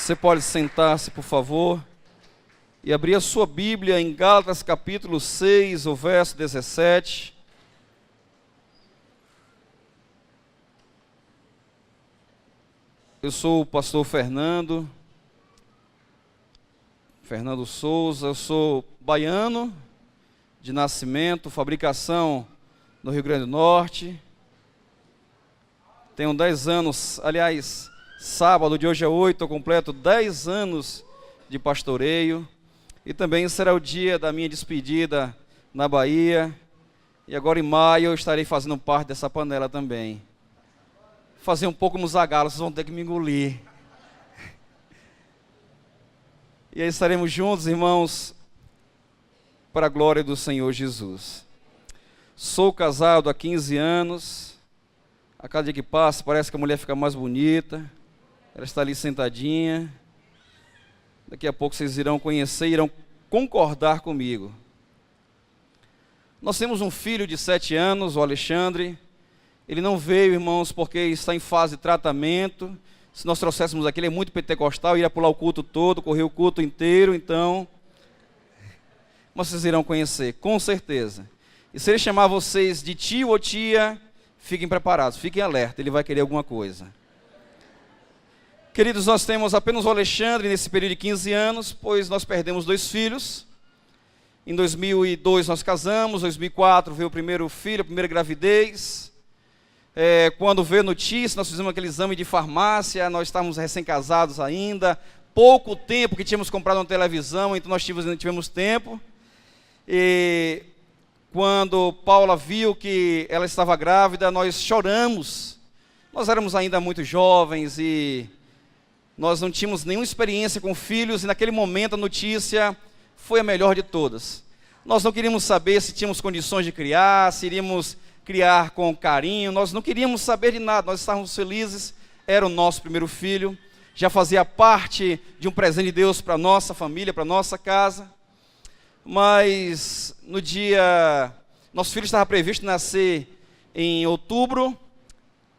Você pode sentar-se, por favor, e abrir a sua Bíblia em Gálatas capítulo 6, o verso 17. Eu sou o pastor Fernando Souza, eu sou baiano de nascimento, fabricação no Rio Grande do Norte. Tenho 10 anos, aliás, sábado de hoje é 8, eu completo 10 anos de pastoreio. E também será o dia da minha despedida na Bahia. E agora em maio eu estarei fazendo parte dessa panela também. Fazer um pouco no zagalo, vocês vão ter que me engolir. E aí estaremos juntos, irmãos, para a glória do Senhor Jesus. Sou casado há 15 anos. A cada dia que passa parece que a mulher fica mais bonita. Ela está ali sentadinha. Daqui a pouco vocês irão conhecer, irão concordar comigo. Nós temos um filho de 7 anos, o Alexandre. Ele não veio, irmãos, porque está em fase de tratamento. Se nós trouxéssemos aqui, ele é muito pentecostal, iria pular o culto todo, correr o culto inteiro, então... Mas vocês irão conhecer, com certeza. E se ele chamar vocês de tio ou tia, fiquem preparados, fiquem alerta, ele vai querer alguma coisa. Queridos, nós temos apenas o Alexandre nesse período de 15 anos, pois nós perdemos 2 filhos. Em 2002 nós casamos, em 2004 veio o primeiro filho, a primeira gravidez. Quando veio a notícia, nós fizemos aquele exame de farmácia, nós estávamos recém-casados ainda, pouco tempo que tínhamos comprado uma televisão, então nós tivemos tempo. E quando Paula viu que ela estava grávida, nós choramos. Nós éramos ainda muito jovens e nós não tínhamos nenhuma experiência com filhos, e naquele momento a notícia foi a melhor de todas. Nós não queríamos saber se tínhamos condições de criar, se iríamos criar com carinho, nós não queríamos saber de nada, nós estávamos felizes, era o nosso primeiro filho, já fazia parte de um presente de Deus para a nossa família, para a nossa casa. Mas no dia, nosso filho estava previsto nascer em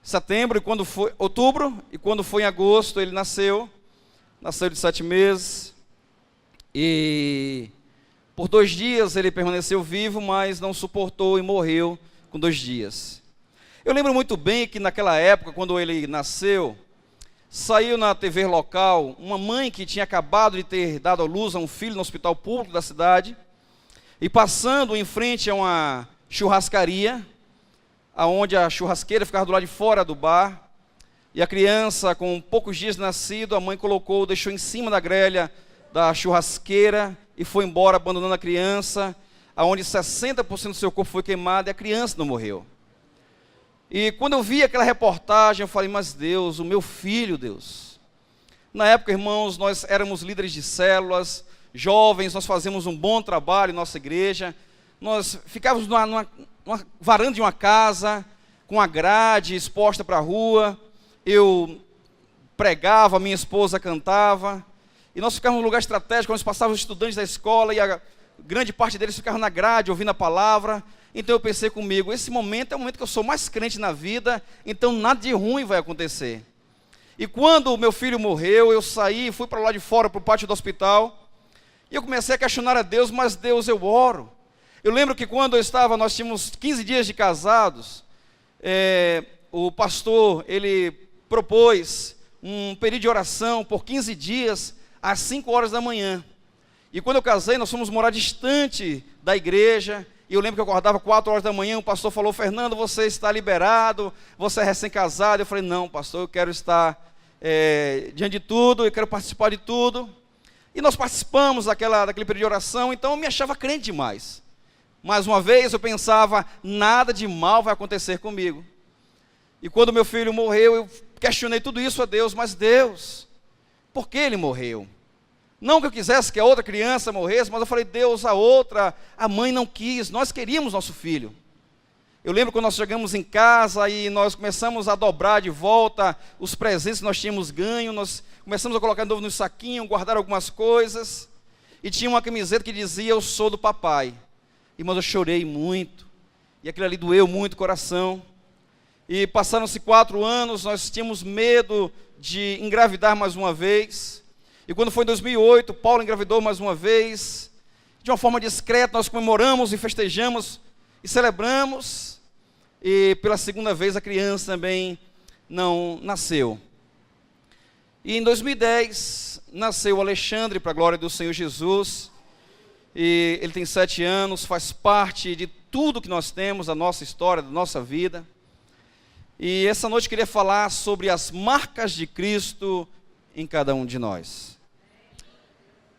setembro, e quando foi em agosto ele nasceu de 7 meses, e por 2 dias ele permaneceu vivo, mas não suportou e morreu com 2 dias. Eu lembro muito bem que naquela época, quando ele nasceu, saiu na TV local uma mãe que tinha acabado de ter dado à luz a um filho no hospital público da cidade, e passando em frente a uma churrascaria, aonde a churrasqueira ficava do lado de fora do bar, e a criança com poucos dias de nascido, a mãe deixou em cima da grelha da churrasqueira e foi embora abandonando a criança, aonde 60% do seu corpo foi queimado e a criança não morreu. E quando eu vi aquela reportagem, eu falei, mas Deus, o meu filho, Deus. Na época, irmãos, nós éramos líderes de células, jovens, nós fazíamos um bom trabalho em nossa igreja, nós ficávamos numa varanda de uma casa, com a grade exposta para a rua, eu pregava, minha esposa cantava, e nós ficávamos num lugar estratégico, onde passavam os estudantes da escola, e grande parte deles ficavam na grade, ouvindo a palavra. Então eu pensei comigo, esse momento é o momento que eu sou mais crente na vida, então nada de ruim vai acontecer. E quando o meu filho morreu, eu saí, fui para lá de fora, para o pátio do hospital, e eu comecei a questionar a Deus, mas Deus, eu oro. Eu lembro que quando nós tínhamos 15 dias de casados, o pastor, ele propôs um período de oração por 15 dias, às 5 horas da manhã. E quando eu casei, nós fomos morar distante da igreja, e eu lembro que eu acordava 4 horas da manhã, o pastor falou, Fernando, você está liberado, você é recém-casado. Eu falei, não, pastor, eu quero estar diante de tudo, eu quero participar de tudo. E nós participamos daquele período de oração, então eu me achava crente demais. Mais uma vez eu pensava, nada de mal vai acontecer comigo. E quando meu filho morreu, eu questionei tudo isso a Deus, mas Deus, por que ele morreu? Não que eu quisesse que a outra criança morresse, mas eu falei, Deus, a mãe não quis, nós queríamos nosso filho. Eu lembro quando nós chegamos em casa e nós começamos a dobrar de volta os presentes que nós tínhamos ganho, nós começamos a colocar de novo no saquinho, guardar algumas coisas, e tinha uma camiseta que dizia, eu sou do papai. Irmãos, eu chorei muito, e aquilo ali doeu muito o coração. E passaram-se 4 anos, nós tínhamos medo de engravidar mais uma vez. E quando foi em 2008, Paulo engravidou mais uma vez. De uma forma discreta, nós comemoramos e festejamos e celebramos. E pela segunda vez a criança também não nasceu. E em 2010, nasceu o Alexandre, para a glória do Senhor Jesus. E ele tem 7 anos, faz parte de tudo que nós temos, da nossa história, da nossa vida. E essa noite eu queria falar sobre as marcas de Cristo em cada um de nós.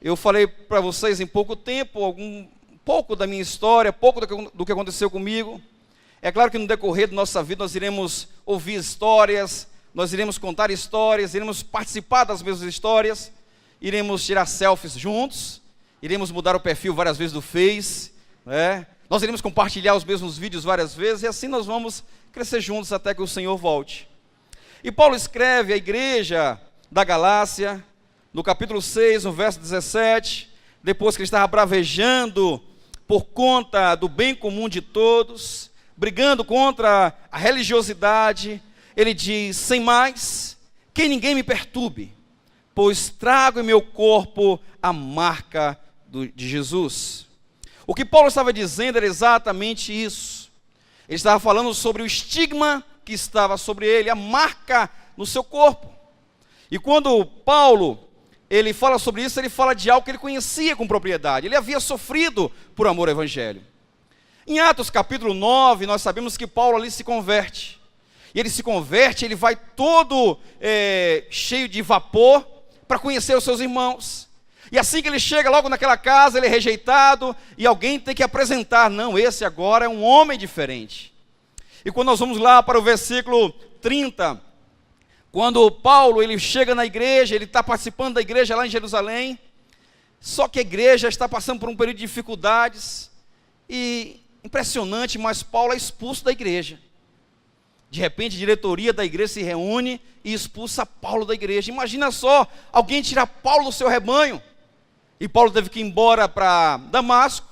Eu falei para vocês em pouco tempo, pouco da minha história, pouco do que aconteceu comigo. É claro que no decorrer da nossa vida nós iremos ouvir histórias, nós iremos contar histórias, iremos participar das mesmas histórias, iremos tirar selfies juntos, iremos mudar o perfil várias vezes do Face, né? Nós iremos compartilhar os mesmos vídeos várias vezes, e assim nós vamos crescer juntos até que o Senhor volte. E Paulo escreve à igreja da Galácia, no capítulo 6, no verso 17, depois que ele estava bravejando por conta do bem comum de todos, brigando contra a religiosidade, ele diz: sem mais, que ninguém me perturbe, pois trago em meu corpo a marca de Jesus. O que Paulo estava dizendo era exatamente isso. Ele estava falando sobre o estigma que estava sobre ele, a marca no seu corpo. E quando Paulo, ele fala sobre isso, ele fala de algo que ele conhecia com propriedade. Ele havia sofrido por amor ao Evangelho. Em Atos capítulo 9, nós sabemos que Paulo ali se converte. E ele se converte, ele vai todo cheio de vapor para conhecer os seus irmãos. E assim que ele chega logo naquela casa, ele é rejeitado e alguém tem que apresentar: não, esse agora é um homem diferente. E quando nós vamos lá para o versículo 30, quando Paulo ele chega na igreja, ele está participando da igreja lá em Jerusalém, só que a igreja está passando por um período de dificuldades, e impressionante, mas Paulo é expulso da igreja. De repente a diretoria da igreja se reúne e expulsa Paulo da igreja. Imagina só, alguém tirar Paulo do seu rebanho. E Paulo teve que ir embora para Damasco.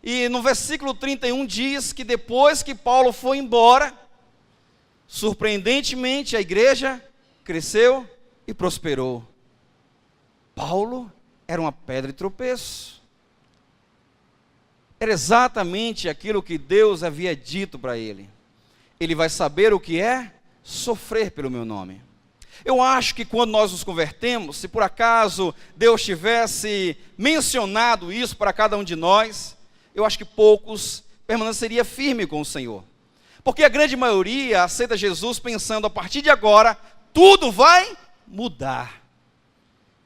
E no versículo 31 diz que depois que Paulo foi embora, surpreendentemente a igreja cresceu e prosperou. Paulo era uma pedra de tropeço. Era exatamente aquilo que Deus havia dito para ele. Ele vai saber o que é sofrer pelo meu nome. Eu acho que quando nós nos convertemos, se por acaso Deus tivesse mencionado isso para cada um de nós, eu acho que poucos permaneceria firme com o Senhor. Porque a grande maioria aceita Jesus pensando: a partir de agora, tudo vai mudar.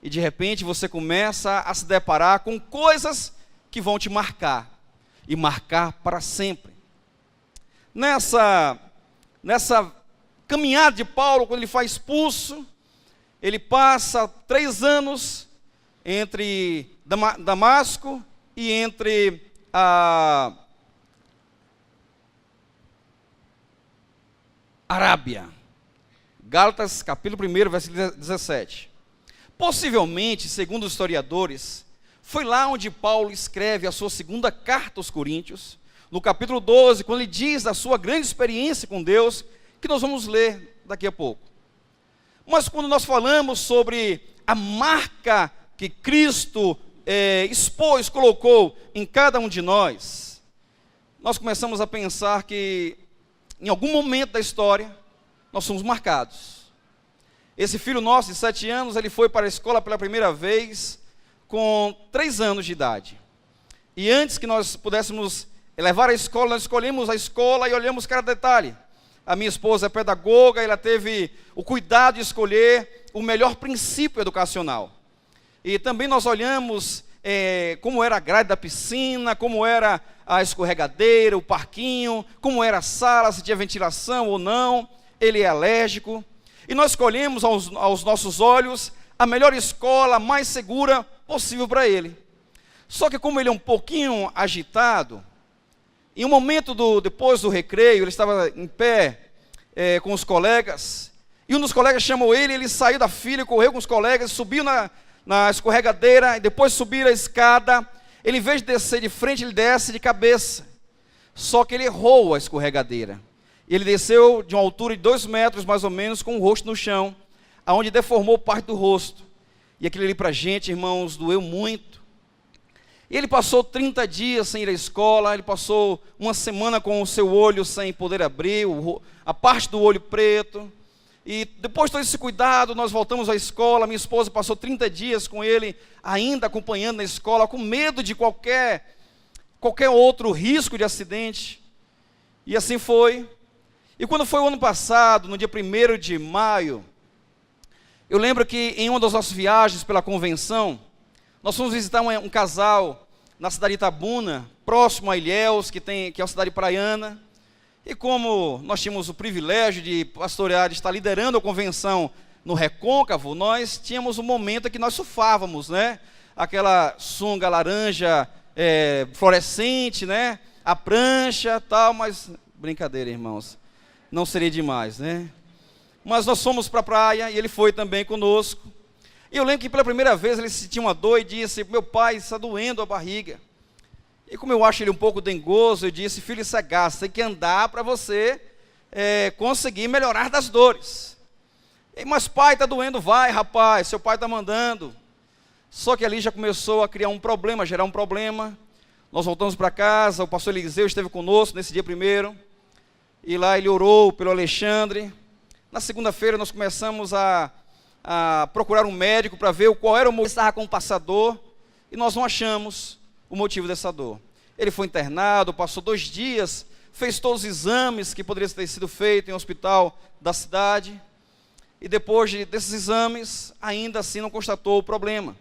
E de repente você começa a se deparar com coisas que vão te marcar, e marcar para sempre. Nessa caminhada de Paulo, quando ele foi expulso, ele passa 3 anos entre Damasco e entre a Arábia. Gálatas capítulo 1, versículo 17. Possivelmente, segundo os historiadores, foi lá onde Paulo escreve a sua segunda carta aos Coríntios, no capítulo 12, quando ele diz da sua grande experiência com Deus, que nós vamos ler daqui a pouco. Mas quando nós falamos sobre a marca que Cristo expôs, colocou em cada um de nós, nós começamos a pensar que em algum momento da história nós somos marcados. Esse filho nosso de 7 anos, ele foi para a escola pela primeira vez com 3 anos de idade. E antes que nós pudéssemos levar a escola, nós escolhemos a escola e olhamos cada detalhe. A minha esposa é pedagoga, ela teve o cuidado de escolher o melhor princípio educacional. E também nós olhamos como era a grade da piscina, como era a escorregadeira, o parquinho, como era a sala, se tinha ventilação ou não, ele é alérgico. E nós escolhemos aos nossos olhos a melhor escola, a mais segura possível para ele. Só que como ele é um pouquinho agitado, em um momento depois do recreio, ele estava em pé com os colegas, e um dos colegas chamou ele saiu da fila, correu com os colegas, subiu na escorregadeira, e depois de subir a escada, ele, em vez de descer de frente, ele desce de cabeça. Só que ele errou a escorregadeira. Ele desceu de uma altura de 2 metros, mais ou menos, com o rosto no chão, aonde deformou parte do rosto. E aquilo ali para a gente, irmãos, doeu muito. E ele passou 30 dias sem ir à escola, ele passou uma semana com o seu olho sem poder abrir, a parte do olho preto. E depois de todo esse cuidado, nós voltamos à escola. Minha esposa passou 30 dias com ele, ainda acompanhando na escola, com medo de qualquer outro risco de acidente. E assim foi. E quando foi o ano passado, no dia 1º de maio, eu lembro que em uma das nossas viagens pela convenção, nós fomos visitar um casal na cidade de Itabuna, próximo a Ilhéus, que é uma cidade praiana. E como nós tínhamos o privilégio de pastorear, de estar liderando a convenção no Recôncavo, nós tínhamos um momento em que nós surfávamos, né? Aquela sunga laranja fluorescente, né? A prancha, tal, mas brincadeira, irmãos, não seria demais, né? Mas nós fomos para a praia e ele foi também conosco. E eu lembro que pela primeira vez ele sentiu uma dor e disse: meu pai, está doendo a barriga. E como eu acho ele um pouco dengoso, eu disse: filho, isso é gasto, tem que andar para você conseguir melhorar das dores. Mas pai, está doendo, vai rapaz, seu pai está mandando. Só que ali já começou a criar um problema, gerar um problema. Nós voltamos para casa, o pastor Eliseu esteve conosco nesse dia 1º. E lá ele orou pelo Alexandre. Na segunda-feira nós começamos a procurar um médico para ver qual era o motivo. Ele estava com um passador e nós não achamos o motivo dessa dor. Ele foi internado, passou 2 dias, fez todos os exames que poderiam ter sido feitos em um hospital da cidade. E depois desses exames, ainda assim não constatou o problema.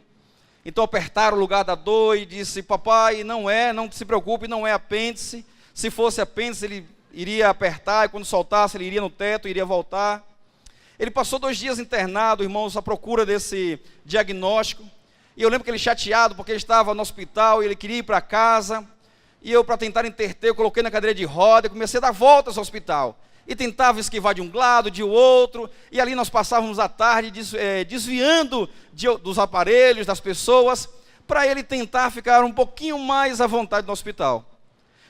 Então apertaram o lugar da dor e disse: papai, não se preocupe, não é apêndice. Se fosse apêndice, ele iria apertar, e quando soltasse, ele iria no teto, iria voltar. Ele passou 2 dias internado, irmãos, à procura desse diagnóstico. E eu lembro que ele chateado, porque ele estava no hospital, e ele queria ir para casa. E eu, para tentar interter, eu coloquei na cadeira de roda, e comecei a dar voltas ao hospital. E tentava esquivar de um lado, de outro, e ali nós passávamos a tarde desviando dos aparelhos, das pessoas, para ele tentar ficar um pouquinho mais à vontade no hospital.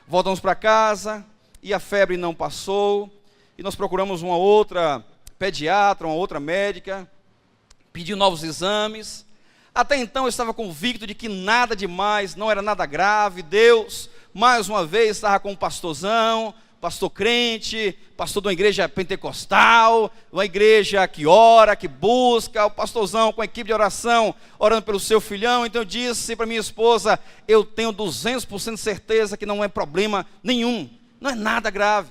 Voltamos para casa, e a febre não passou, e nós procuramos uma outra pediatra, uma outra médica, pediu novos exames. Até então eu estava convicto de que nada demais, não era nada grave. Deus, mais uma vez, estava com um pastorzão, pastor crente, pastor de uma igreja pentecostal, uma igreja que ora, que busca, o pastorzão com a equipe de oração, orando pelo seu filhão. Então eu disse para minha esposa: eu tenho 200% de certeza que não é problema nenhum, não é nada grave.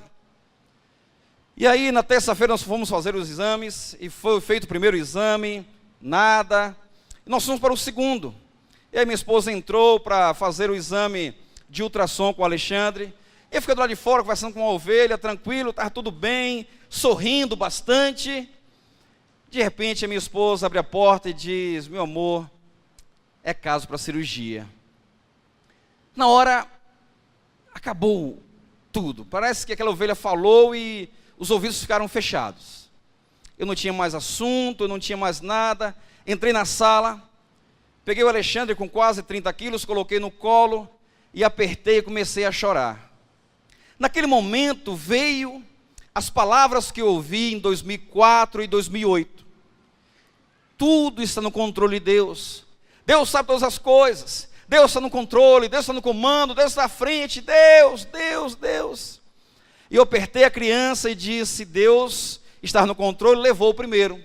E aí na terça-feira nós fomos fazer os exames, e foi feito o primeiro exame, nada. E nós fomos para o segundo, e aí minha esposa entrou para fazer o exame de ultrassom com o Alexandre. Eu fiquei do lado de fora, conversando com uma ovelha, tranquilo, estava tudo bem, sorrindo bastante. De repente, a minha esposa abre a porta e diz: meu amor, é caso para cirurgia. Na hora, acabou tudo. Parece que aquela ovelha falou e os ouvidos ficaram fechados. Eu não tinha mais assunto, eu não tinha mais nada. Entrei na sala, peguei o Alexandre com quase 30 quilos, coloquei no colo e apertei e comecei a chorar. Naquele momento veio as palavras que eu ouvi em 2004 e 2008. Tudo está no controle de Deus. Deus sabe todas as coisas. Deus está no controle, Deus está no comando, Deus está à frente. Deus, Deus, Deus. E eu apertei a criança e disse: Deus está no controle, levou o primeiro.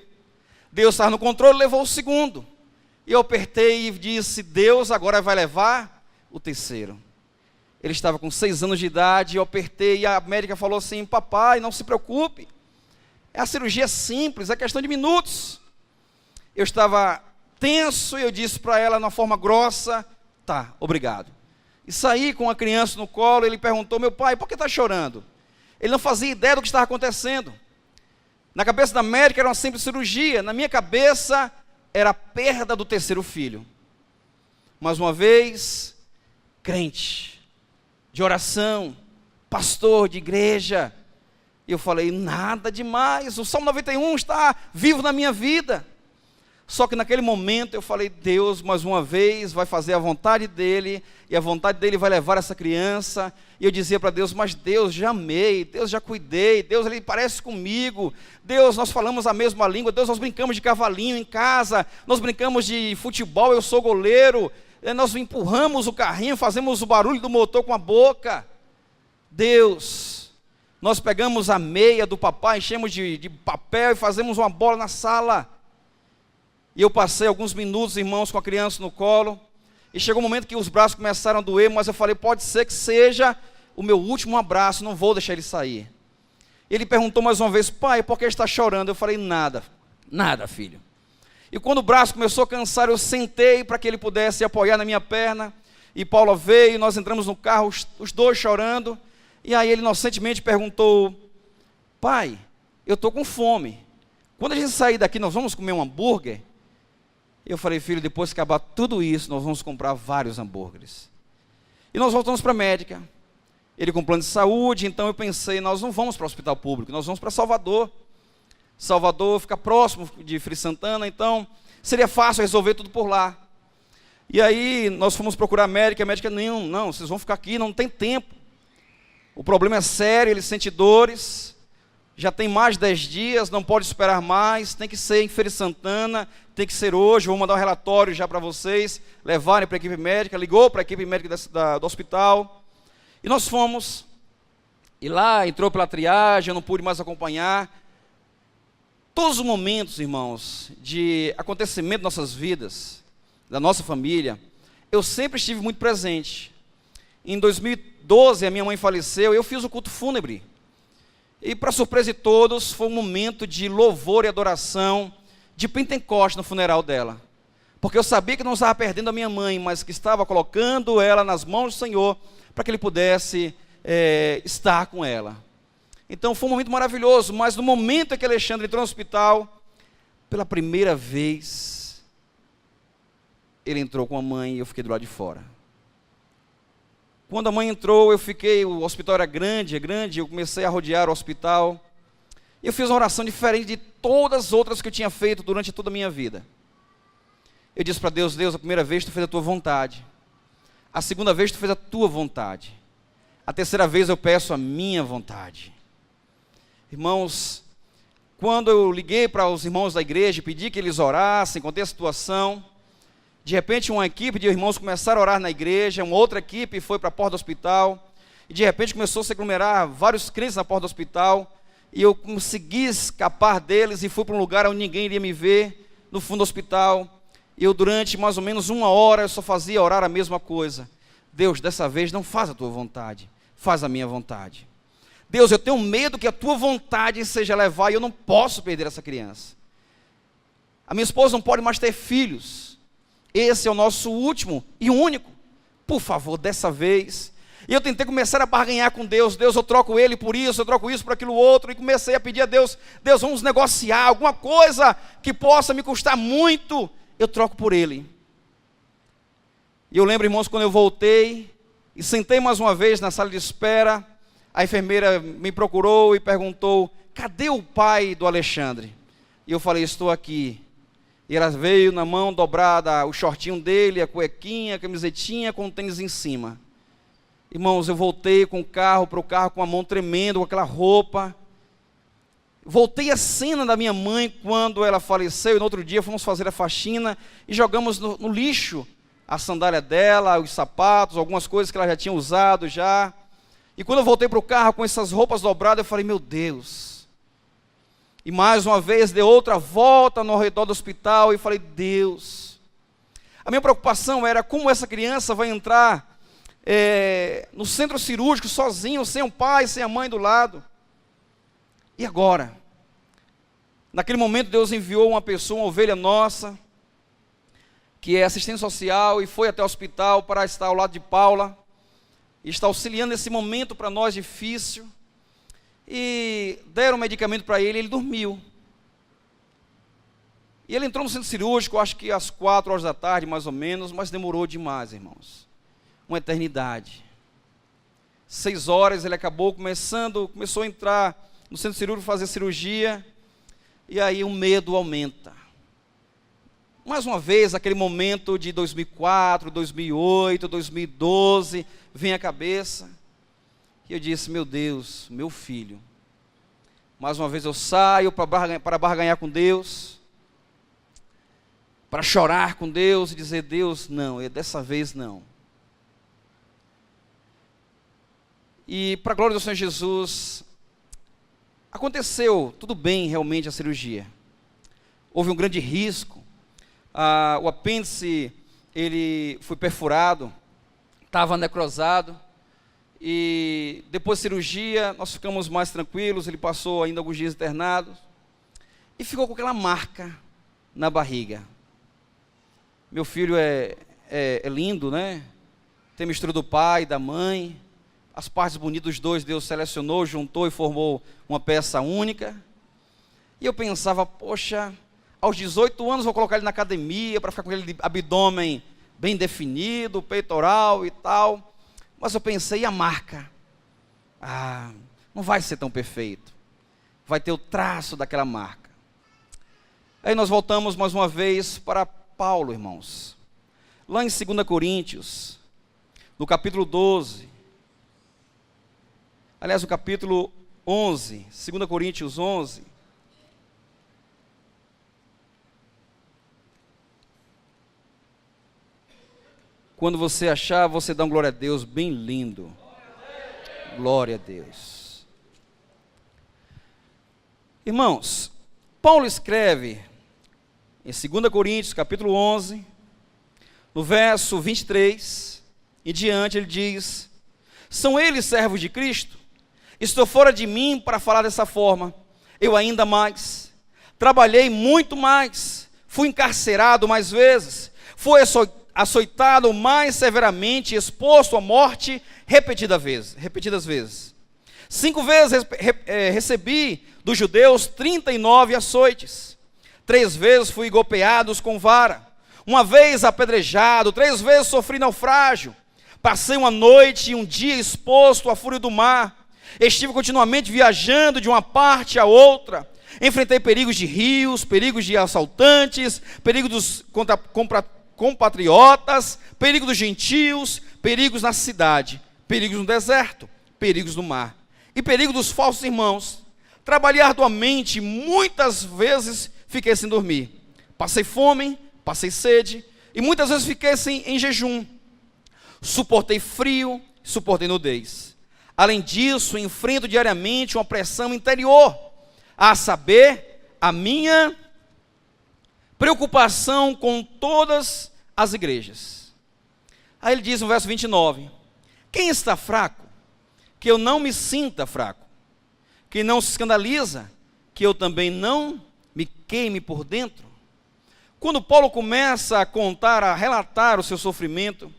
Deus está no controle, levou o segundo. E eu apertei e disse: Deus agora vai levar o terceiro. Ele estava com 6 anos de idade, eu apertei e a médica falou assim: papai, não se preocupe, a cirurgia é simples, é questão de minutos. Eu estava tenso e eu disse para ela, de uma forma grossa: tá, obrigado. E saí com a criança no colo. Ele perguntou: meu pai, por que está chorando? Ele não fazia ideia do que estava acontecendo. Na cabeça da médica era uma simples cirurgia, na minha cabeça era a perda do terceiro filho. Mais uma vez, crente, de oração, pastor de igreja, eu falei: nada demais, o Salmo 91 está vivo na minha vida. Só que naquele momento eu falei, Deus, mais uma vez, vai fazer a vontade dEle, e a vontade dEle vai levar essa criança. E eu dizia para Deus, mas Deus, já amei, Deus, já cuidei, Deus, Ele parece comigo. Deus, nós falamos a mesma língua, Deus, nós brincamos de cavalinho em casa, nós brincamos de futebol, eu sou goleiro, nós empurramos o carrinho, fazemos o barulho do motor com a boca. Deus, nós pegamos a meia do papai, enchemos de papel e fazemos uma bola na sala. E eu passei alguns minutos, irmãos, com a criança no colo, e chegou um momento que os braços começaram a doer, mas eu falei, pode ser que seja o meu último abraço, não vou deixar ele sair. Ele perguntou mais uma vez, pai, por que está chorando? Eu falei, nada, filho. E quando o braço começou a cansar, eu sentei para que ele pudesse apoiar na minha perna, e Paula veio, nós entramos no carro, os dois chorando, e aí ele inocentemente perguntou, pai, eu estou com fome, quando a gente sair daqui nós vamos comer um hambúrguer? Eu falei, filho, depois que acabar tudo isso, nós vamos comprar vários hambúrgueres. E nós voltamos para a médica. Ele com plano de saúde, então eu pensei, nós não vamos para o hospital público, nós vamos para Salvador. Salvador fica próximo de Feira de Santana, então seria fácil resolver tudo por lá. E aí nós fomos procurar a médica não, vocês vão ficar aqui, não tem tempo. O problema é sério, ele sente dores. Já tem mais de 10 dias, não pode esperar mais, tem que ser em Feira de Santana, tem que ser hoje, vou mandar um relatório já para vocês, levarem para a equipe médica, ligou para a equipe médica do hospital, e nós fomos, e lá entrou pela triagem, eu não pude mais acompanhar. Todos os momentos, irmãos, de acontecimento de nossas vidas, da nossa família, eu sempre estive muito presente. Em 2012, a minha mãe faleceu, eu fiz o culto fúnebre. E para surpresa de todos, foi um momento de louvor e adoração, de Pentecostes no funeral dela. Porque eu sabia que não estava perdendo a minha mãe, mas que estava colocando ela nas mãos do Senhor, para que Ele pudesse estar com ela. Então foi um momento maravilhoso, mas no momento em que Alexandre entrou no hospital, pela primeira vez, ele entrou com a mãe e eu fiquei do lado de fora. Quando a mãe entrou, o hospital era grande, eu comecei a rodear o hospital. E eu fiz uma oração diferente de todas as outras que eu tinha feito durante toda a minha vida. Eu disse para Deus, Deus, a primeira vez tu fez a tua vontade. A segunda vez tu fez a tua vontade. A terceira vez eu peço a minha vontade. Irmãos, quando eu liguei para os irmãos da igreja, pedi que eles orassem, contei a situação. De repente uma equipe de irmãos começaram a orar na igreja, uma outra equipe foi para a porta do hospital, e de repente começou a se aglomerar vários crentes na porta do hospital, e eu consegui escapar deles e fui para um lugar onde ninguém iria me ver, no fundo do hospital, e eu durante mais ou menos 1 hora, eu só fazia orar a mesma coisa. Deus, dessa vez não faz a tua vontade, faz a minha vontade. Deus, eu tenho medo que a tua vontade seja levar, e eu não posso perder essa criança. A minha esposa não pode mais ter filhos. Esse é o nosso último e único. Por favor, dessa vez. E eu tentei começar a barganhar com Deus. Deus, eu troco ele por isso, eu troco isso por aquilo outro. E comecei a pedir a Deus, Deus, vamos negociar alguma coisa que possa me custar muito. Eu troco por ele. E eu lembro, irmãos, quando eu voltei e sentei mais uma vez na sala de espera, a enfermeira me procurou e perguntou, cadê o pai do Alexandre? E eu falei, estou aqui. E ela veio na mão dobrada, o shortinho dele, a cuequinha, a camisetinha com o tênis em cima. Irmãos, eu voltei com o carro para o carro com a mão tremendo, com aquela roupa. Voltei a cena da minha mãe quando ela faleceu, e no outro dia fomos fazer a faxina e jogamos no lixo a sandália dela, os sapatos, algumas coisas que ela já tinha usado já. E quando eu voltei para o carro com essas roupas dobradas, eu falei, meu Deus. E mais uma vez dei outra volta no redor do hospital e falei, Deus. A minha preocupação era como essa criança vai entrar no centro cirúrgico sozinho, sem o pai, sem a mãe do lado. E agora? Naquele momento Deus enviou uma pessoa, uma ovelha nossa, que é assistente social, e foi até o hospital para estar ao lado de Paula, e está auxiliando nesse momento para nós difícil. E deram um medicamento para ele, ele dormiu. E ele entrou no centro cirúrgico, acho que às 4 horas da tarde, mais ou menos, mas demorou demais, irmãos. Uma eternidade. 6 horas ele começou a entrar no centro cirúrgico fazer cirurgia, e aí o medo aumenta. mais uma vez, aquele momento de 2004, 2008, 2012, vem à cabeça. E eu disse, meu Deus, meu filho, mais uma vez eu saio para barganhar com Deus, para chorar com Deus e dizer, Deus, não, dessa vez não. E para a glória do Senhor Jesus, aconteceu tudo bem realmente a cirurgia. Houve um grande risco, o apêndice ele foi perfurado, estava necrosado, e depois da cirurgia nós ficamos mais tranquilos, ele passou ainda alguns dias internado, e ficou com aquela marca na barriga. Meu filho é lindo, né? Tem mistura do pai e da mãe, as partes bonitas dos dois Deus selecionou, juntou e formou uma peça única. E eu pensava, poxa, aos 18 anos vou colocar ele na academia para ficar com aquele abdômen bem definido, peitoral e tal. Mas eu pensei, e a marca? Não vai ser tão perfeito. Vai ter o traço daquela marca. Aí nós voltamos mais uma vez para Paulo, irmãos. Lá em 2 Coríntios, no capítulo 12. Aliás, o capítulo 11, 2 Coríntios 11. Quando você achar, você dá um glória a Deus bem lindo. Glória a Deus. Irmãos, Paulo escreve em 2 Coríntios, capítulo 11, no verso 23, em diante, ele diz, são eles servos de Cristo? Estou fora de mim para falar dessa forma, eu ainda mais, trabalhei muito mais, fui encarcerado mais vezes, fui açoitado mais severamente, exposto à morte repetidas vezes. 5 vezes recebi dos judeus 39 açoites, 3 vezes fui golpeado com vara, 1 vez apedrejado, 3 vezes sofri naufrágio, passei uma noite e um dia exposto à fúria do mar, estive continuamente viajando de uma parte a outra, enfrentei perigos de rios, perigos de assaltantes, perigos dos compatriotas, perigos dos gentios, perigos na cidade, perigos no deserto, perigos no mar, e perigo dos falsos irmãos. Trabalhei arduamente, muitas vezes fiquei sem dormir, passei fome, passei sede, e muitas vezes fiquei em jejum, suportei frio, suportei nudez. Além disso, enfrento diariamente uma pressão interior, a saber, a minha preocupação com todas as igrejas. Aí ele diz no verso 29, quem está fraco, que eu não me sinta fraco, quem não se escandaliza, que eu também não me queime por dentro. Quando Paulo começa a relatar o seu sofrimento,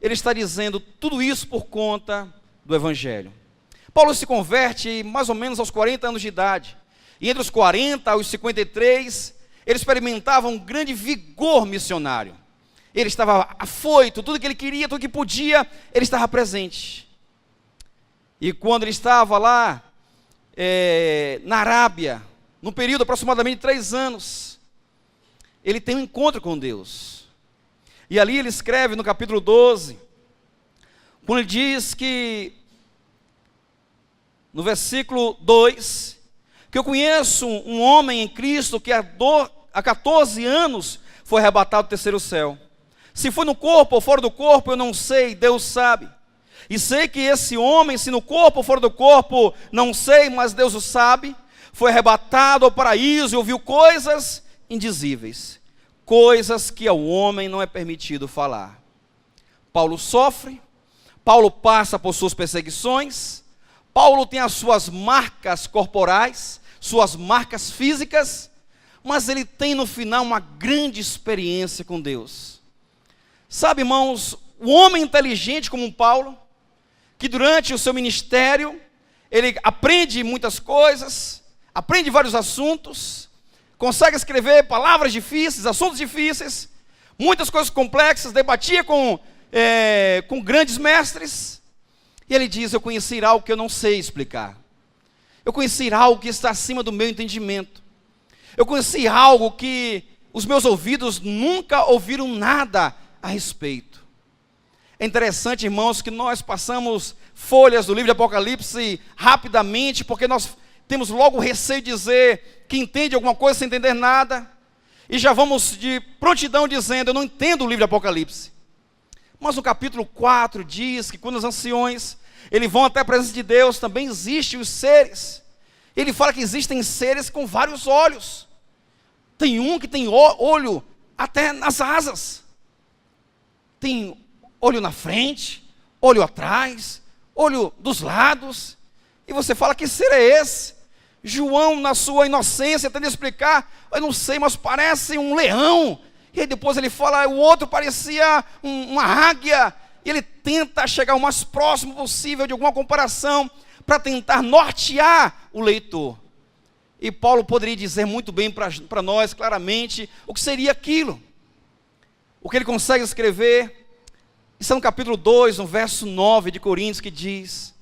ele está dizendo tudo isso por conta do Evangelho. Paulo se converte mais ou menos aos 40 anos de idade, e entre os 40 aos 53, ele experimentava um grande vigor missionário. Ele estava afoito, tudo que ele queria, tudo que podia, ele estava presente. E quando ele estava lá, na Arábia, num período de aproximadamente 3 anos, ele tem um encontro com Deus. E ali ele escreve no capítulo 12, quando ele diz que, no versículo 2, que eu conheço um homem em Cristo que há 14 anos foi arrebatado do 3º céu. Se foi no corpo ou fora do corpo, eu não sei, Deus sabe. E sei que esse homem, se no corpo ou fora do corpo, não sei, mas Deus o sabe, foi arrebatado ao paraíso e ouviu coisas indizíveis, coisas que ao homem não é permitido falar. Paulo sofre, Paulo passa por suas perseguições, Paulo tem as suas marcas corporais, suas marcas físicas, mas ele tem no final uma grande experiência com Deus. Sabe, irmãos, o homem inteligente como Paulo, que durante o seu ministério, ele aprende muitas coisas, aprende vários assuntos, consegue escrever palavras difíceis, assuntos difíceis, muitas coisas complexas, debatia com grandes mestres, e ele diz, eu conheci algo que eu não sei explicar, eu conheci algo que está acima do meu entendimento, eu conheci algo que os meus ouvidos nunca ouviram nada a respeito. É interessante, irmãos, que nós passamos folhas do livro de Apocalipse rapidamente, porque nós temos logo receio de dizer que entende alguma coisa sem entender nada, e já vamos de prontidão dizendo, eu não entendo o livro de Apocalipse. Mas no capítulo 4 diz que quando os anciões, eles vão até a presença de Deus, também existem os seres. Ele fala que existem seres com vários olhos. Tem um que tem olho até nas asas. Tem olho na frente, olho atrás, olho dos lados. E você fala, que ser é esse? João, na sua inocência, tenta explicar, eu não sei, mas parece um leão. E aí depois ele fala, o outro parecia uma águia. E ele tenta chegar o mais próximo possível de alguma comparação, para tentar nortear o leitor. E Paulo poderia dizer muito bem para nós, claramente, o que seria aquilo. O que ele consegue escrever, está no capítulo 2, no verso 9 de Coríntios, que diz,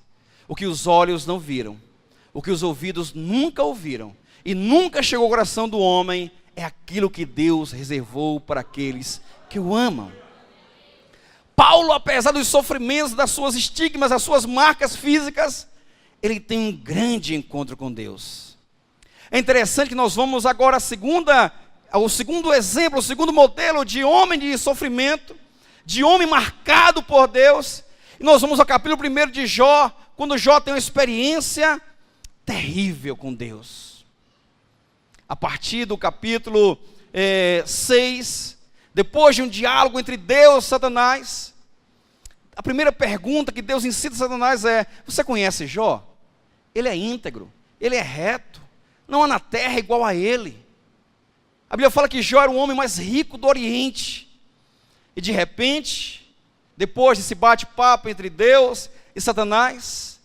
o que os olhos não viram, o que os ouvidos nunca ouviram, e nunca chegou ao coração do homem, é aquilo que Deus reservou para aqueles que o amam. Paulo, apesar dos sofrimentos, das suas estigmas, das suas marcas físicas, ele tem um grande encontro com Deus. É interessante que nós vamos agora ao segundo exemplo, o segundo modelo de homem de sofrimento, de homem marcado por Deus. E nós vamos ao capítulo 1 de Jó, quando Jó tem uma experiência terrível com Deus. A partir do capítulo 6, depois de um diálogo entre Deus e Satanás, a primeira pergunta que Deus incita Satanás é, você conhece Jó? Ele é íntegro, ele é reto, não há na terra igual a ele. A Bíblia fala que Jó era o homem mais rico do Oriente. E de repente, depois desse bate-papo entre Deus e Satanás,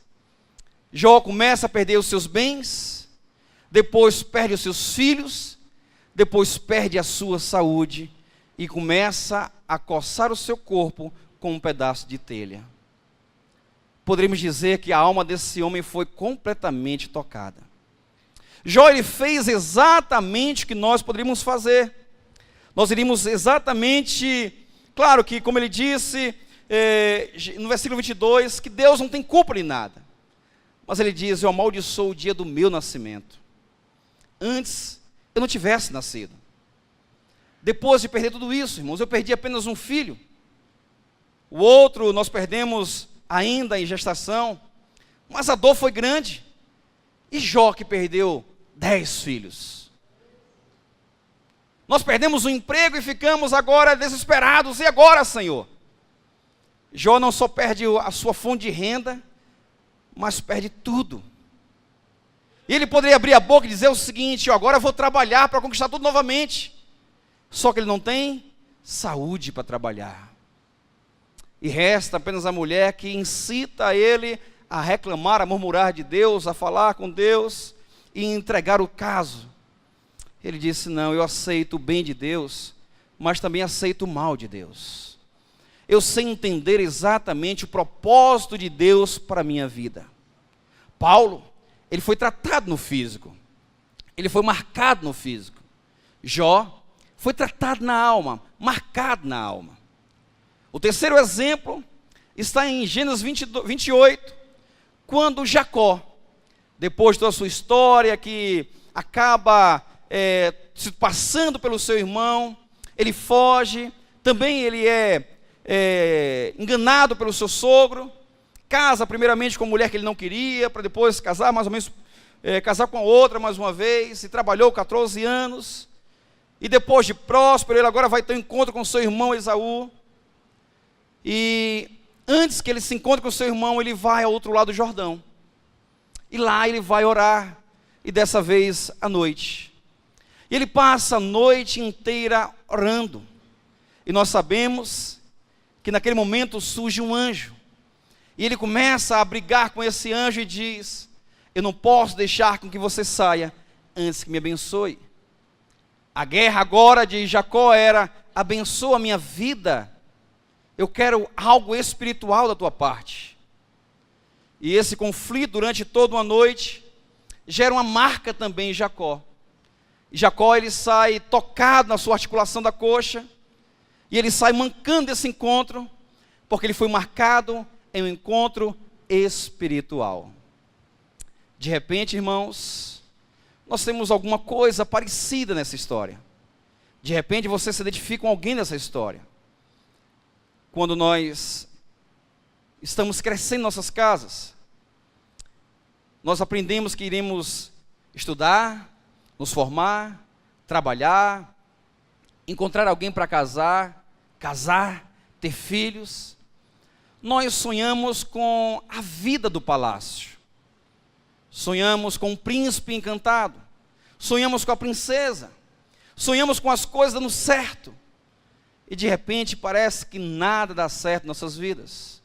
Jó começa a perder os seus bens, depois perde os seus filhos, depois perde a sua saúde e começa a coçar o seu corpo com um pedaço de telha. Poderíamos dizer que a alma desse homem foi completamente tocada. Jó, ele fez exatamente o que nós poderíamos fazer. Nós iríamos exatamente, claro que, como ele disse, no versículo 22, que Deus não tem culpa de nada. Mas ele diz, eu amaldiçoo o dia do meu nascimento. Antes, eu não tivesse nascido. Depois de perder tudo isso, irmãos, eu perdi apenas um filho. O outro nós perdemos ainda em gestação, mas a dor foi grande. E Jó, que perdeu 10 filhos. Nós perdemos o emprego e ficamos agora desesperados. E agora, Senhor? Jó não só perde a sua fonte de renda, mas perde tudo. E ele poderia abrir a boca e dizer o seguinte, agora eu vou trabalhar para conquistar tudo novamente. Só que ele não tem saúde para trabalhar. E resta apenas a mulher que incita ele a reclamar, a murmurar de Deus, a falar com Deus e entregar o caso. Ele disse, não, eu aceito o bem de Deus, mas também aceito o mal de Deus. Eu sei entender exatamente o propósito de Deus para a minha vida. Paulo, ele foi tratado no físico, ele foi marcado no físico. Jó foi tratado na alma, marcado na alma. O terceiro exemplo está em Gênesis 28, quando Jacó, depois de toda a sua história, que acaba se passando pelo seu irmão, ele foge, também ele é enganado pelo seu sogro, casa primeiramente com uma mulher que ele não queria, para depois casar mais ou menos, casar com a outra mais uma vez, e trabalhou 14 anos, e depois de próspero, ele agora vai ter um encontro com seu irmão Esaú, e antes que ele se encontre com seu irmão, ele vai ao outro lado do Jordão, e lá ele vai orar, e dessa vez à noite, e ele passa a noite inteira orando, e nós sabemos que naquele momento surge um anjo, e ele começa a brigar com esse anjo e diz, eu não posso deixar com que você saia antes que me abençoe. A guerra agora de Jacó era, abençoa a minha vida, eu quero algo espiritual da tua parte. E esse conflito durante toda uma noite, gera uma marca também em Jacó. E Jacó, ele sai tocado na sua articulação da coxa, e ele sai mancando desse encontro, porque ele foi marcado em um encontro espiritual. De repente, irmãos, nós temos alguma coisa parecida nessa história. De repente você se identifica com alguém nessa história. Quando nós estamos crescendo em nossas casas, nós aprendemos que iremos estudar, nos formar, trabalhar, encontrar alguém para casar, ter filhos. Nós sonhamos com a vida do palácio. Sonhamos com um príncipe encantado. Sonhamos com a princesa. Sonhamos com as coisas dando certo. E de repente parece que nada dá certo em nossas vidas.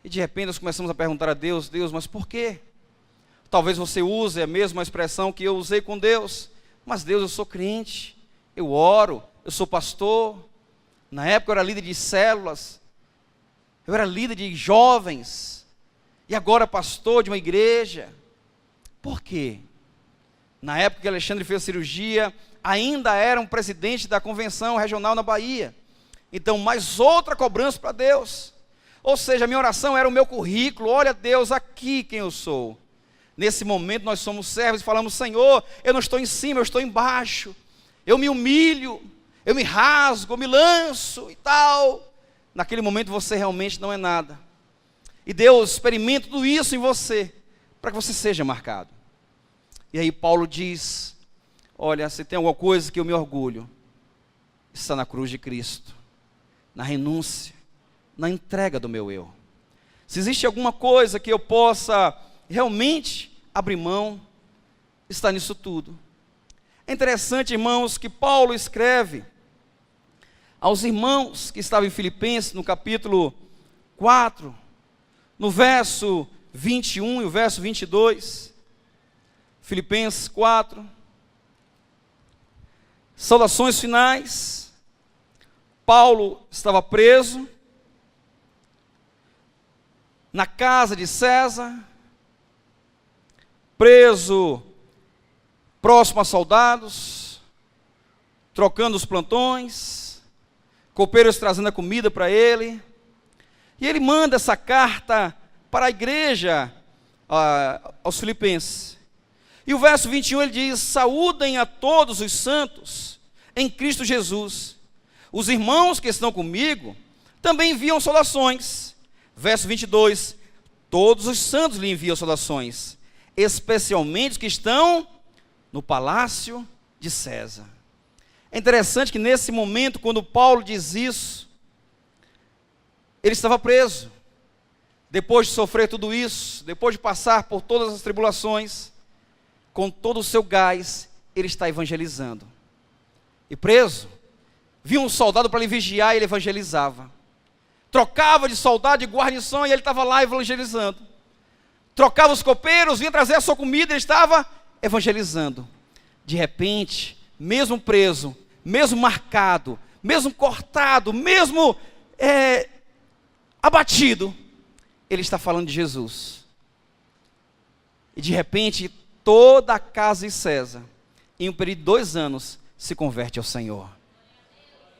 E de repente nós começamos a perguntar a Deus: Deus, mas por quê? Talvez você use a mesma expressão que eu usei com Deus. Mas Deus, eu sou crente, eu oro, eu sou pastor. Na época eu era líder de células, eu era líder de jovens, e agora pastor de uma igreja. Por quê? Na época que Alexandre fez a cirurgia, ainda era um presidente da convenção regional na Bahia. Então, mais outra cobrança para Deus. Ou seja, a minha oração era o meu currículo. Olha, Deus, aqui quem eu sou. Nesse momento nós somos servos e falamos: Senhor, eu não estou em cima, eu estou embaixo. Eu me humilho, eu me rasgo, eu me lanço e tal. Naquele momento você realmente não é nada. E Deus experimenta tudo isso em você, para que você seja marcado. E aí Paulo diz: olha, se tem alguma coisa que eu me orgulho, está na cruz de Cristo, na renúncia, na entrega do meu eu. Se existe alguma coisa que eu possa realmente abrir mão, está nisso tudo. É interessante, irmãos, que Paulo escreve aos irmãos que estavam em Filipenses, no capítulo 4, no verso 21 e o verso 22, Filipenses 4, saudações finais. Paulo estava preso na casa de César, preso próximo a soldados, trocando os plantões, copeiros trazendo a comida para ele, e ele manda essa carta para a igreja, aos filipenses. E o verso 21 ele diz: saúdem a todos os santos em Cristo Jesus. Os irmãos que estão comigo também enviam saudações. Verso 22, todos os santos lhe enviam saudações, especialmente os que estão no palácio de César. É interessante que nesse momento, quando Paulo diz isso, ele estava preso. Depois de sofrer tudo isso, depois de passar por todas as tribulações, com todo o seu gás, ele está evangelizando. E preso, vinha um soldado para lhe vigiar e ele evangelizava. Trocava de soldado de guarnição e ele estava lá evangelizando. Trocava os copeiros, vinha trazer a sua comida, ele estava evangelizando. De repente, mesmo preso, mesmo marcado, mesmo cortado, mesmo abatido, ele está falando de Jesus. E de repente, toda a casa de César, em um período de 2 anos, se converte ao Senhor.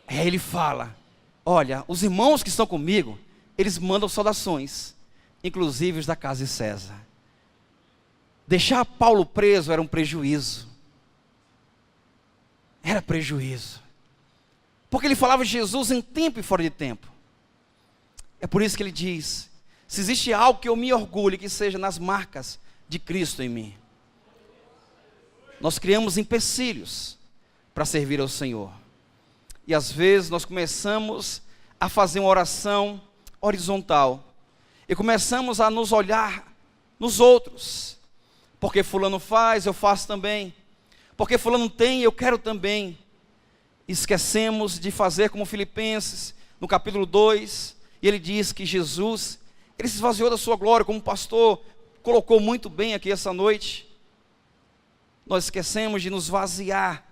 Aí ele fala: olha, os irmãos que estão comigo, eles mandam saudações, inclusive os da casa de César. Deixar Paulo preso era um prejuízo. Era prejuízo. Porque ele falava de Jesus em tempo e fora de tempo. É por isso que ele diz: se existe algo que eu me orgulhe, que seja nas marcas de Cristo em mim. Nós criamos empecilhos para servir ao Senhor. E às vezes nós começamos a fazer uma oração horizontal. E começamos a nos olhar nos outros. Porque fulano faz, eu faço também. Porque fulano tem, eu quero também. Esquecemos de fazer como Filipenses, no capítulo 2. E ele diz que Jesus, ele se esvaziou da sua glória, como o pastor colocou muito bem aqui essa noite. Nós esquecemos de nos vaziar,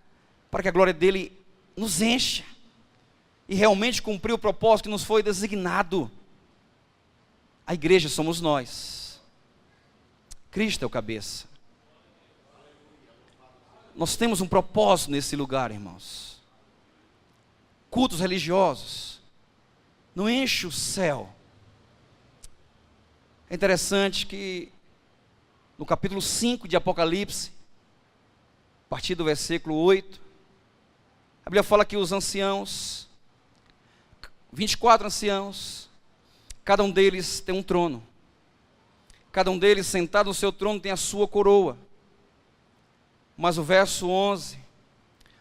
para que a glória dele nos encha, e realmente cumprir o propósito que nos foi designado. A igreja somos nós. Cristo é o cabeça. Nós temos um propósito nesse lugar, irmãos. Cultos religiosos não enchem o céu. É interessante que no capítulo 5 de Apocalipse, a partir do versículo 8, a Bíblia fala que os anciãos, 24 anciãos, cada um deles tem um trono. Cada um deles sentado no seu trono tem a sua coroa. Mas o verso 11,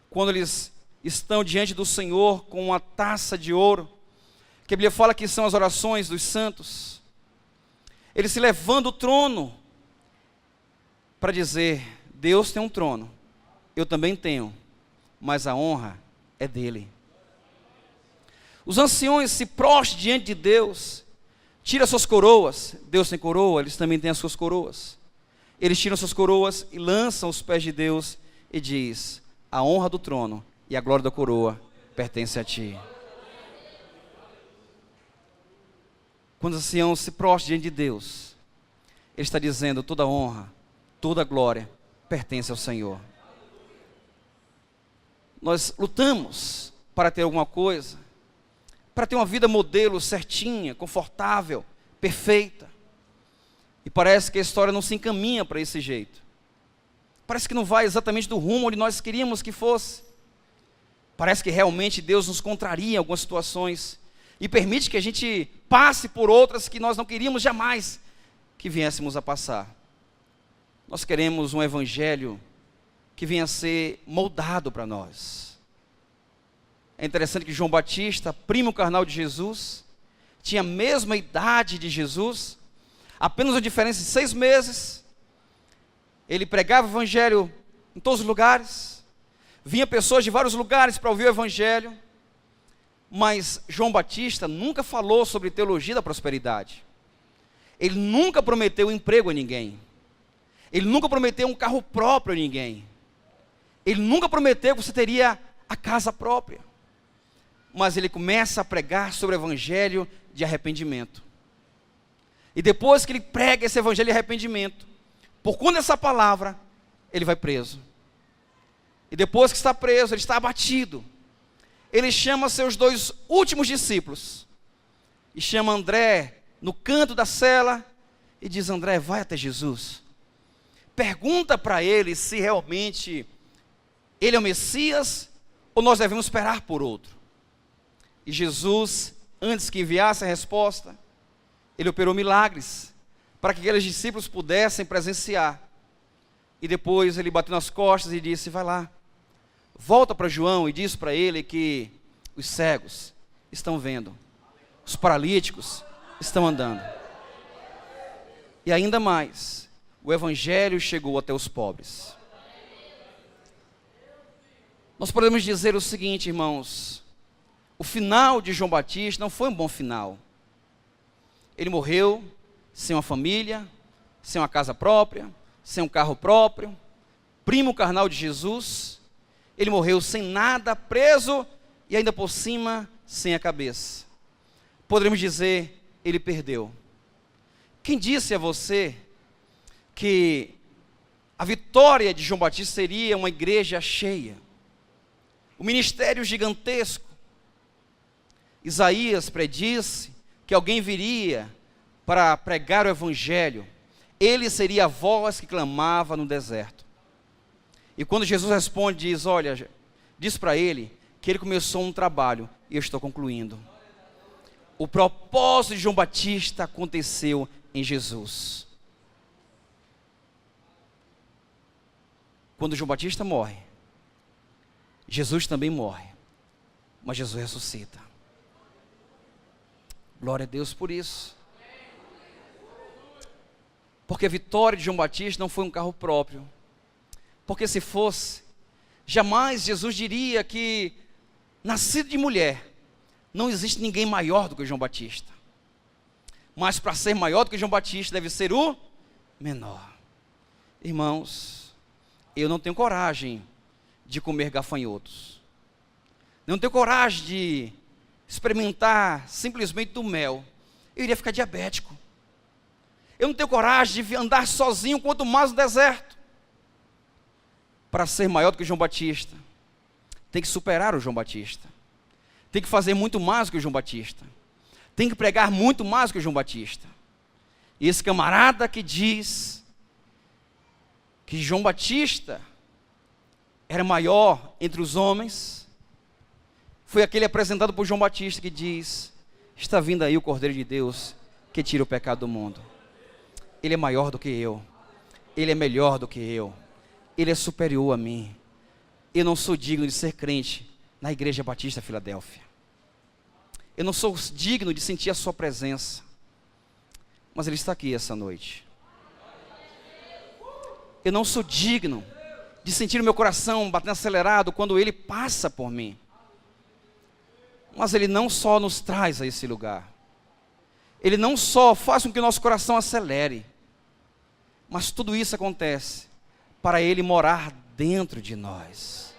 quando eles estão diante do Senhor com uma taça de ouro, que a Bíblia fala que são as orações dos santos, eles se levantam do trono para dizer: Deus tem um trono, eu também tenho, mas a honra é dele. Os anciões se prostram diante de Deus, tiram suas coroas. Deus tem coroa, eles também têm as suas coroas. Eles tiram suas coroas e lançam aos pés de Deus e diz: a honra do trono e a glória da coroa pertence a ti. Quando os anciãos se prostram diante de Deus, ele está dizendo: toda honra, toda glória pertence ao Senhor. Nós lutamos para ter alguma coisa, para ter uma vida modelo, certinha, confortável, perfeita. E parece que a história não se encaminha para esse jeito. Parece que não vai exatamente do rumo onde nós queríamos que fosse. Parece que realmente Deus nos contraria em algumas situações e permite que a gente passe por outras que nós não queríamos jamais que viéssemos a passar. Nós queremos um evangelho que venha a ser moldado para nós. É interessante que João Batista, primo carnal de Jesus, tinha a mesma idade de Jesus, apenas uma diferença de 6 meses. Ele pregava o evangelho em todos os lugares, vinha pessoas de vários lugares para ouvir o evangelho, mas João Batista nunca falou sobre teologia da prosperidade. Ele nunca prometeu emprego a ninguém. Ele nunca prometeu um carro próprio a ninguém. Ele nunca prometeu que você teria a casa própria. Mas ele começa a pregar sobre o evangelho de arrependimento. E depois que ele prega esse evangelho de arrependimento, por conta dessa palavra, ele vai preso. E depois que está preso, ele está abatido. Ele chama seus 2 últimos discípulos. E chama André no canto da cela e diz: André, vai até Jesus. Pergunta para ele se realmente ele é o Messias ou nós devemos esperar por outro. E Jesus, antes que enviasse a resposta, ele operou milagres para que aqueles discípulos pudessem presenciar. E depois ele bateu nas costas e disse: vai lá, volta para João e diz para ele que os cegos estão vendo, os paralíticos estão andando. E ainda mais, o evangelho chegou até os pobres. Nós podemos dizer o seguinte, irmãos: o final de João Batista não foi um bom final. Ele morreu sem uma família, sem uma casa própria, sem um carro próprio, primo carnal de Jesus. Ele morreu sem nada, preso e ainda por cima sem a cabeça. Poderíamos dizer, ele perdeu. Quem disse a você que a vitória de João Batista seria uma igreja cheia, um ministério gigantesco? Isaías predisse que alguém viria para pregar o evangelho. Ele seria a voz que clamava no deserto. E quando Jesus responde, diz: olha, diz para ele que ele começou um trabalho e eu estou concluindo. O propósito de João Batista aconteceu em Jesus. Quando João Batista morre, Jesus também morre, mas Jesus ressuscita. Glória a Deus por isso. Porque a vitória de João Batista não foi um carro próprio. Porque se fosse, jamais Jesus diria que, nascido de mulher, não existe ninguém maior do que João Batista. Mas para ser maior do que João Batista, deve ser o menor. Irmãos, eu não tenho coragem de comer gafanhotos. Não tenho coragem de experimentar simplesmente do mel. Eu iria ficar diabético. Eu não tenho coragem de andar sozinho, quanto mais no deserto. para ser maior do que João Batista, tem que superar o João Batista. Tem que fazer muito mais do que o João Batista. Tem que pregar muito mais do que o João Batista. E esse camarada que diz que João Batista era maior entre os homens, foi aquele apresentado por João Batista que diz: está vindo aí o Cordeiro de Deus que tira o pecado do mundo. Ele é maior do que eu. Ele é melhor do que eu. Ele é superior a mim. Eu não sou digno de ser crente na Igreja Batista Filadélfia. Eu não sou digno de sentir a sua presença. Mas Ele está aqui essa noite. Eu não sou digno de sentir o meu coração batendo acelerado quando Ele passa por mim. Mas Ele não só nos traz a esse lugar. Ele não só faz com que o nosso coração acelere. Mas tudo isso acontece para Ele morar dentro de nós.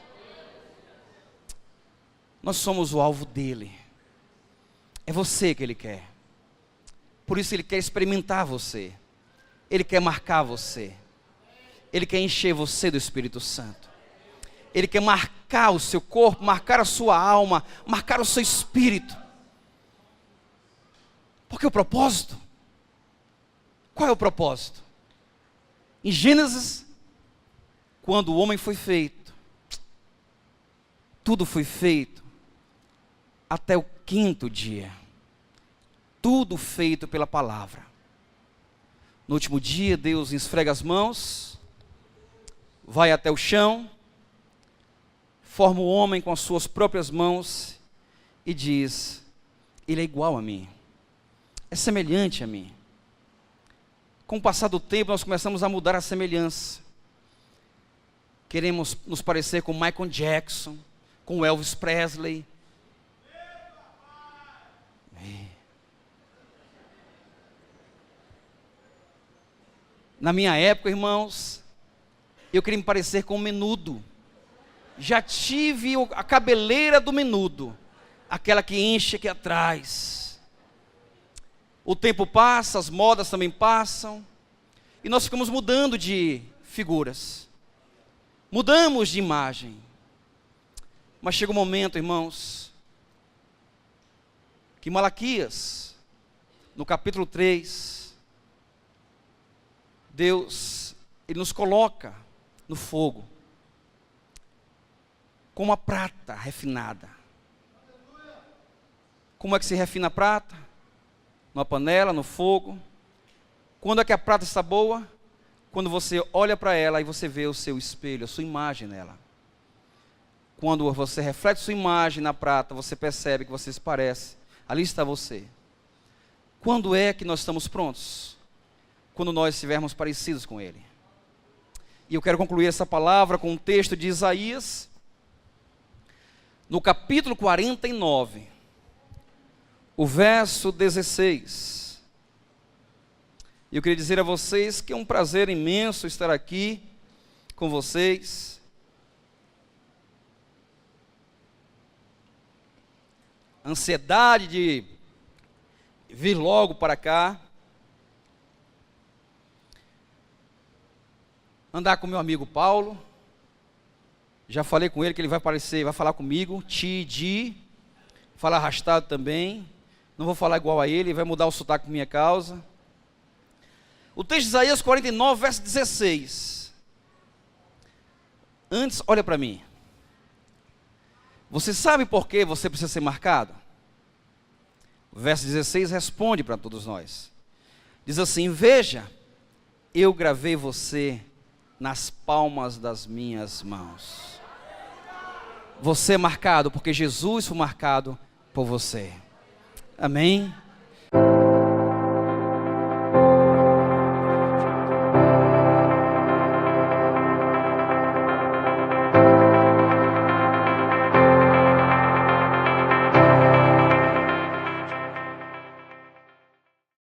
Nós somos o alvo dEle. É você que Ele quer. Por isso Ele quer experimentar você. Ele quer marcar você. Ele quer encher você do Espírito Santo. Ele quer marcar o seu corpo, marcar a sua alma, marcar o seu espírito. Porque o propósito? Qual é o propósito? Em Gênesis, quando o homem foi feito, tudo foi feito até o 5º dia. Tudo feito pela palavra. No último dia, Deus esfrega as mãos, vai até o chão, forma o homem com as suas próprias mãos e diz: ele é igual a mim, é semelhante a mim. Com o passar do tempo, nós começamos a mudar a semelhança. Queremos nos parecer com Michael Jackson, com Elvis Presley. Na minha época, irmãos, eu queria me parecer com o Menudo. Já tive a cabeleira do Menudo, aquela que enche aqui atrás. O tempo passa, as modas também passam, e nós ficamos mudando de figuras. Mudamos de imagem. Mas chega um momento, irmãos, que Malaquias, no capítulo 3, Deus, Ele nos coloca no fogo, como a prata refinada. Como é que se refina a prata? Numa panela, no fogo. Quando é que a prata está boa? Quando você olha para ela e você vê o seu espelho, a sua imagem nela. Quando você reflete sua imagem na prata, você percebe que você se parece. Ali está você. Quando é que nós estamos prontos? Quando nós estivermos parecidos com Ele. E eu quero concluir essa palavra com um texto de Isaías, no capítulo 49, o verso 16. E eu queria dizer a vocês que é um prazer imenso estar aqui com vocês. Ansiedade de vir logo para cá. Andar com meu amigo Paulo. Já falei com ele que ele vai aparecer, vai falar comigo, falar arrastado também. Não vou falar igual a ele, vai mudar o sotaque por minha causa. O texto de Isaías 49, verso 16. Antes, olha para mim. Você sabe por que você precisa ser marcado? O verso 16 responde para todos nós. Diz assim: veja, eu gravei você nas palmas das minhas mãos. Você é marcado porque Jesus foi marcado por você. Amém?